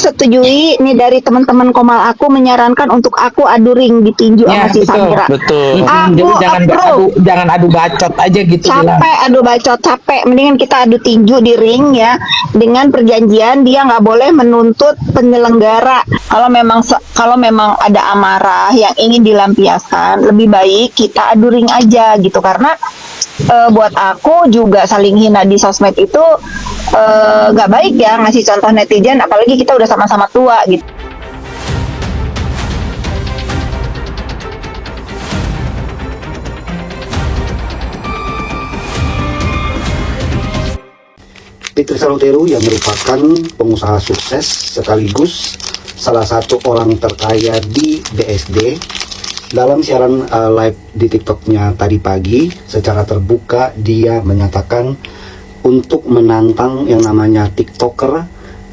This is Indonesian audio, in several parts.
Setujui nih dari teman-teman Komal, aku menyarankan untuk aku adu ring di tinju sama si Samira. Betul. Aku Jangan adu bacot aja gitu. Capek adu bacot, capek. Mendingan kita adu tinju di ring ya, dengan perjanjian dia nggak boleh menuntut penyelenggara. Kalau memang ada amarah yang ingin dilampiaskan, lebih baik kita adu ring aja gitu, karena buat aku juga saling hina di sosmed itu nggak baik ya, ngasih contoh netizen, apalagi kita udah sama-sama tua gitu. Fitri Salotero yang merupakan pengusaha sukses sekaligus salah satu orang terkaya di BSD, dalam siaran live di TikToknya tadi pagi secara terbuka dia menyatakan untuk menantang yang namanya TikToker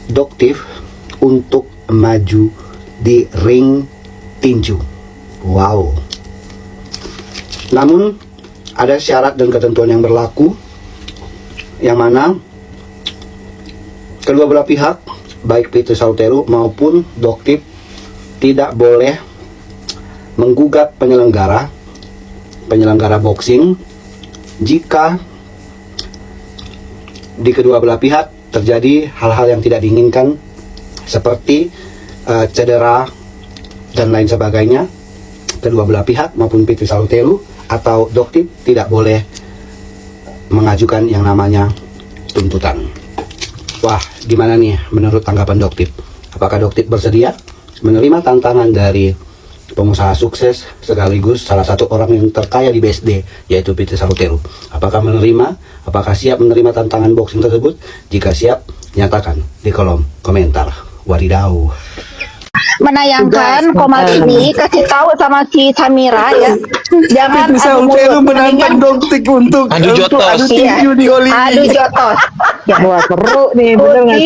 Doktif untuk maju di ring tinju. Wow. Namun ada syarat dan ketentuan yang berlaku, yang mana kedua belah pihak, baik Fitri Salotero maupun Doktif, tidak boleh menggugat penyelenggara boxing jika di kedua belah pihak terjadi hal-hal yang tidak diinginkan seperti cedera dan lain sebagainya. Kedua belah pihak maupun Fitri Salotero atau Doktif tidak boleh mengajukan yang namanya tuntutan. Wah, gimana nih menurut tanggapan Doktif? Apakah Doktif bersedia menerima tantangan dari pengusaha sukses sekaligus salah satu orang yang terkaya di BSD, yaitu Fitri Salotero? Apakah menerima? Apakah siap menerima tantangan boxing tersebut? Jika siap, nyatakan di kolom komentar. Wadidaw. Menayangkan Komal ini kasih tahu sama si Samira ya, jangan adu mulut, menantang Doktif untuk adu jotos. tinju di Hollywood. adu jotos ya. Wah, seru nih, bener nggak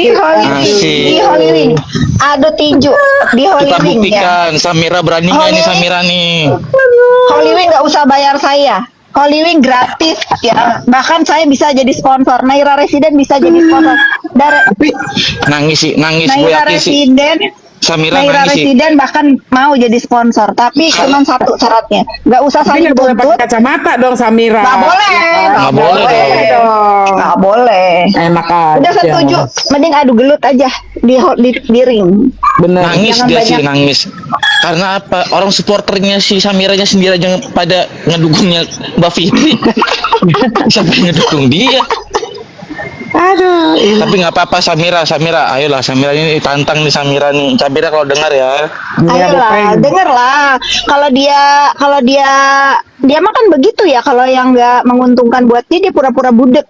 sih? Di Hollywood adu tinju di Kita Hollywood ya. buktikan Samira berani nggak nih Samira nih. Hollywood nggak usah bayar saya, Hollywood gratis ya, bahkan saya bisa jadi sponsor. Naira Resident bisa jadi sponsor dari Nangis gue Naira yakin sih. Resident. Samira Naira nangis sih. Resident bahkan mau jadi sponsor, tapi cuma satu syaratnya, nggak usah Tapi saling nggak boleh tuntut. pakai kacamata dong, Samira. Nggak boleh, Nggak boleh dong. nggak boleh. Enak aja. Udah setuju, mending adu gelut aja di ring. Bener. Nangis Jangan dia banyak. sih, nangis. Karena apa? Orang supporternya si Samiranya sendiri aja pada ngedukungnya Mbak Fitri. Siapa yang ngedukung dia? Aduh. Tapi nggak apa-apa Samira, ayolah Samira ini tantang nih Samira nih. Samira kalau dengar ya. Ayolah, denger lah. Kalau dia mah kan begitu ya. Kalau yang nggak menguntungkan buat dia pura-pura budek.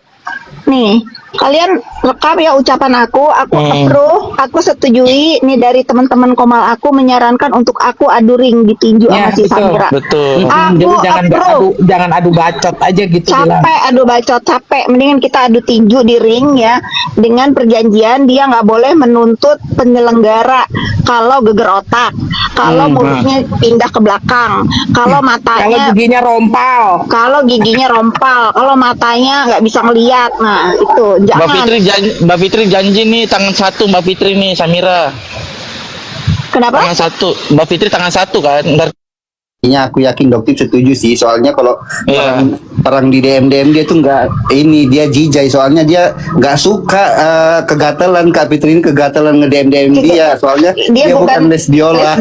Nih, kalian rekam ya ucapan aku approve, aku setujui nih dari teman-teman Komal, aku menyarankan untuk aku adu ring di tinju sama si Samira. Betul. Aku Jangan adu bacot aja gitu. capek adu bacot, capek. Mendingan kita adu tinju di ring ya, dengan perjanjian dia nggak boleh menuntut penyelenggara kalau geger otak, kalau mulutnya pindah ke belakang, kalau matanya Kalau giginya rompal. kalau matanya nggak bisa ngeliat. Nah itu jangan. Mbak Fitri janji nih tangan satu Mbak Fitri nih Samira. Kenapa? Tangan satu. Mbak Fitri tangan satu kan. Ntar Aku yakin Doktif setuju sih, soalnya kalau Iya. perang di DM dia tuh nggak ini, dia jijai, soalnya dia nggak suka kegatelan. Kak Fitri ini kegatelan nge-DM dia, soalnya dia bukan lesbiola.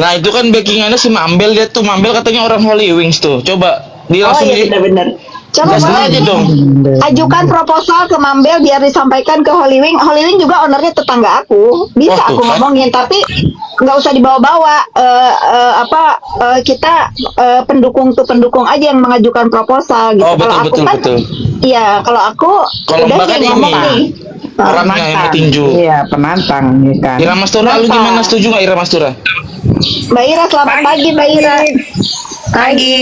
Nah itu kan backingannya si Mambel, dia tuh Mambel katanya orang Holy Wings tuh. Coba dia langsung iya benar-benar. Coba Gas aja dong. ajukan proposal ke Mambel biar disampaikan ke Hollywood. Hollywood juga ownernya tetangga aku. Bisa Oh, aku tuh kan. ngomongin, tapi nggak usah dibawa-bawa. Kita pendukung aja yang mengajukan proposal gitu. Oh, Kalau aku betul, kan, betul. iya kalau aku Kalau udah Mbak kan nih ngomong ini. nih. Orangnya yang mau tinju. Iya, penantang ya kan. Ira Mastura, lu gimana, setuju nggak Ira Mastura? Mbak Ira, selamat pagi Mbak Ira. Pagi.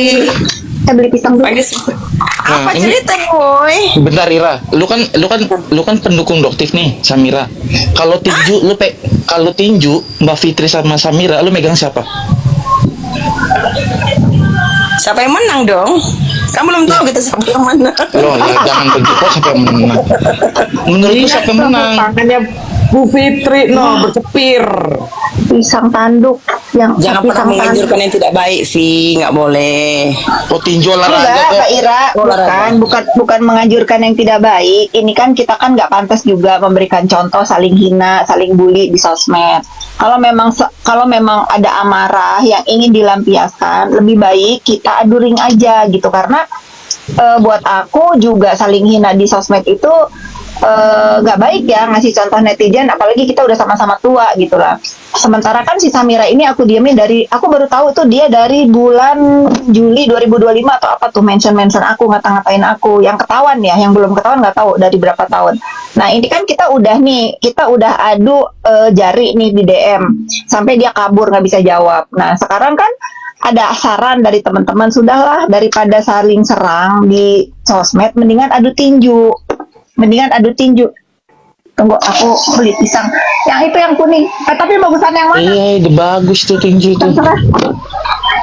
Kita beli pisang dulu. Apa ini- cerita boy? Bentar Ira, lu kan pendukung Doktif nih Samira. Kalau tinju Mbak Fitri sama Samira, lu megang siapa? Siapa yang menang dong? Kan belum tahu kita siapa yang mana. Loh, ya jangan begitu siapa yang menang. Menurutku siapa yang menang? Tangannya Bu Fitri bercepir. Pisang tanduk yang Jangan pernah pisang menganjurkan yang tidak baik, Vi. Nggak boleh. Oh, tinju olahraga Enggak, kok. Kak Ira, bukan menganjurkan yang tidak baik. Ini kan kita kan nggak pantas juga memberikan contoh saling hina, saling bully di sosmed. Kalau memang ada amarah yang ingin dilampiaskan, lebih baik kita adu ring aja gitu karena buat aku juga saling hina di sosmed itu nggak baik ya ngasih contoh netizen, apalagi kita udah sama-sama tua gitu lah. Sementara kan si Samira ini aku diamin aku baru tahu tuh dia dari bulan Juli 2025 atau apa tuh mention aku, ngata-ngatain aku. Yang ketahuan ya, yang belum ketahuan nggak tahu dari berapa tahun. Nah ini kan kita udah adu jari nih di DM sampai dia kabur nggak bisa jawab. Nah sekarang kan ada saran dari teman-teman, sudahlah daripada saling serang di sosmed mendingan adu tinju. Tunggu aku beli pisang yang itu yang kuning, tapi bagusan yang mana? Iya, itu bagus tuh tinju itu. Terserah.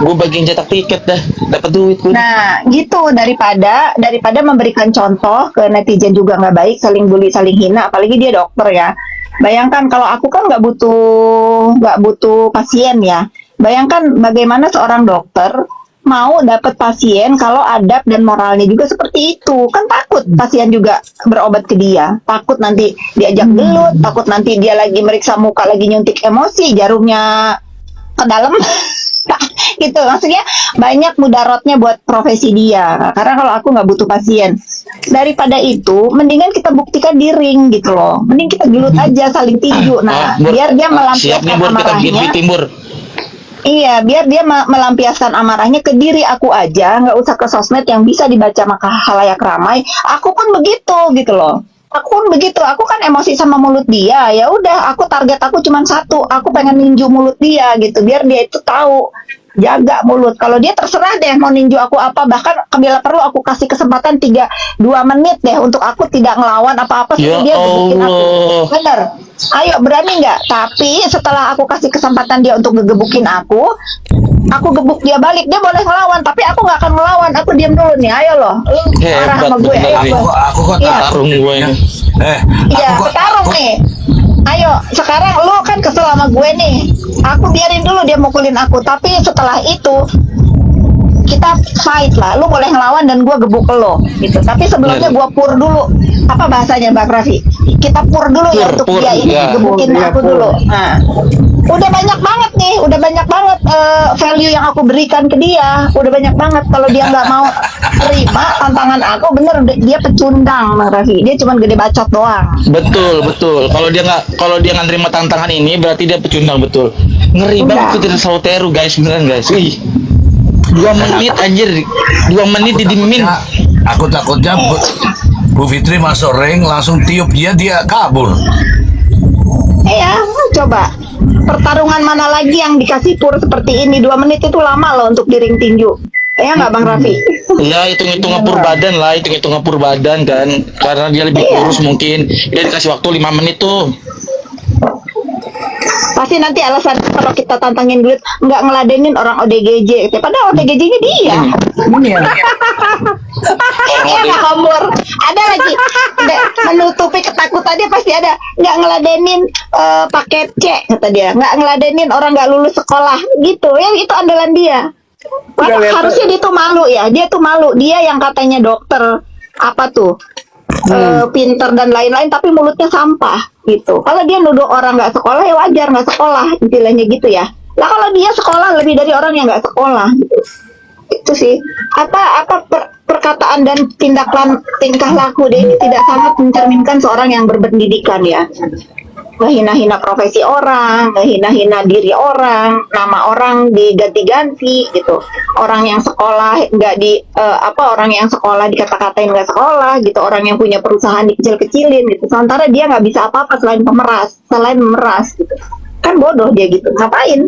Gue bagian cetak tiket dah, dapat duit gue. Nah gitu, daripada memberikan contoh ke netizen juga nggak baik, saling bully saling hina, apalagi dia dokter ya. Bayangkan kalau aku kan nggak butuh pasien ya. Bayangkan bagaimana seorang dokter mau dapat pasien kalau adab dan moralnya juga seperti itu. Kan takut pasien juga berobat ke dia, takut nanti diajak gelut, takut nanti dia lagi meriksa muka lagi nyuntik emosi, jarumnya ke dalam. Gitu, maksudnya banyak mudaratnya buat profesi dia. Karena kalau aku nggak butuh pasien, daripada itu mendingan kita buktikan di ring gitu loh. Mending kita gelut aja, saling tinju. Nah biar dia Siap nih melampiaskan buat kita bikin amarahnya. timbur. Iya, biar dia melampiaskan amarahnya ke diri aku aja, nggak usah ke sosmed yang bisa dibaca maka halayak ramai. Aku pun begitu gitu loh. Aku kan emosi sama mulut dia. Ya udah, target aku cuma satu. Aku pengen ninju mulut dia gitu, biar dia itu tahu jaga mulut. Kalau dia terserah deh mau ninju aku apa, bahkan bila perlu aku kasih kesempatan 2 menit deh untuk aku tidak ngelawan apa-apa Ya sampai dia gebukin aku. Allah. Bener. Ayo berani nggak? Tapi setelah aku kasih kesempatan dia untuk ngegebukin aku gebuk dia balik, dia boleh ngelawan, tapi aku nggak akan ngelawan, aku diam dulu nih. Ayo loh, lu marah Hebat sama gue. bener Ayo, nih. gue. Aku kok Iya. Tarung gue ini. Iya, bertarung nih. Ayo, sekarang lu kan kesel sama gue nih. Aku biarin dulu dia mukulin aku, tapi setelah itu kita fight lah. Lu boleh ngelawan dan gue gebuk lo gitu. Tapi sebelumnya gue pur dulu. Apa bahasanya Bang Raffi? Kita pur dulu ya untuk Pur, dia ini ya. gebukin aku dulu. Nah, udah banyak banget value yang aku berikan ke dia. Udah banyak banget. Kalau dia nggak mau terima tantangan aku, bener dia pecundang Bang Raffi. Dia cuma gede bacot doang. Betul. Kalau dia nggak terima tantangan ini berarti dia pecundang betul. Ngeri Udah. banget Fitri Sauteru guys, beneran guys. Wih. 2 menit anjir. 2 menit didimin. Aku takutnya Bu Fitri masuk ring langsung tiup dia kabur. Iya, coba. Pertarungan mana lagi yang dikasih pur seperti ini? 2 menit itu lama loh untuk di ring tinju. Ya nggak Bang Raffi? Iya, hitung-hitung ngepur badan lah, hitung-hitung ngepur badan kan. Karena dia lebih Iya. kurus mungkin. Dia dikasih waktu 5 menit tuh. Pasti nanti alasan kalau kita tantangin duit nggak ngeladenin orang ODGJ. Padahal ODGJ-nya dia. Iya nggak kompor. Ada lagi menutupi ketakutannya, pasti ada. Nggak ngeladenin paket C kata dia. Nggak ngeladenin orang nggak lulus sekolah gitu. Yang itu andalan dia. Padahal harusnya dia tuh malu ya. Dia tuh malu. Dia yang katanya dokter apa tuh pinter dan lain-lain, tapi mulutnya sampah gitu. Kalau dia nuduh orang nggak sekolah ya wajar, nggak sekolah istilahnya gitu ya. Lah kalau dia sekolah lebih dari orang yang nggak sekolah gitu. Itu sih perkataan dan tingkah laku dia ini tidak sangat mencerminkan seorang yang berpendidikan ya. Ngehina-hina profesi orang, ngehina-hina diri orang, nama orang diganti-ganti gitu. Orang yang sekolah orang yang sekolah dikata-katain nggak sekolah gitu. Orang yang punya perusahaan dikecil-kecilin gitu. Sementara dia nggak bisa apa-apa selain memeras gitu. Kan bodoh dia gitu. Ngapain?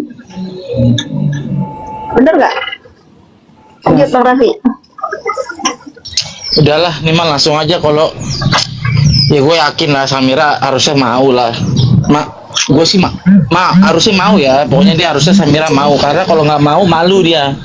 Bener nggak? Lanjut Bang Raffi. Udahlah, Niman langsung aja kalau ya gue yakin lah Samira harusnya mau lah. Gue sih harusnya mau ya. Pokoknya dia harusnya Samira mau, karena kalau nggak mau malu dia.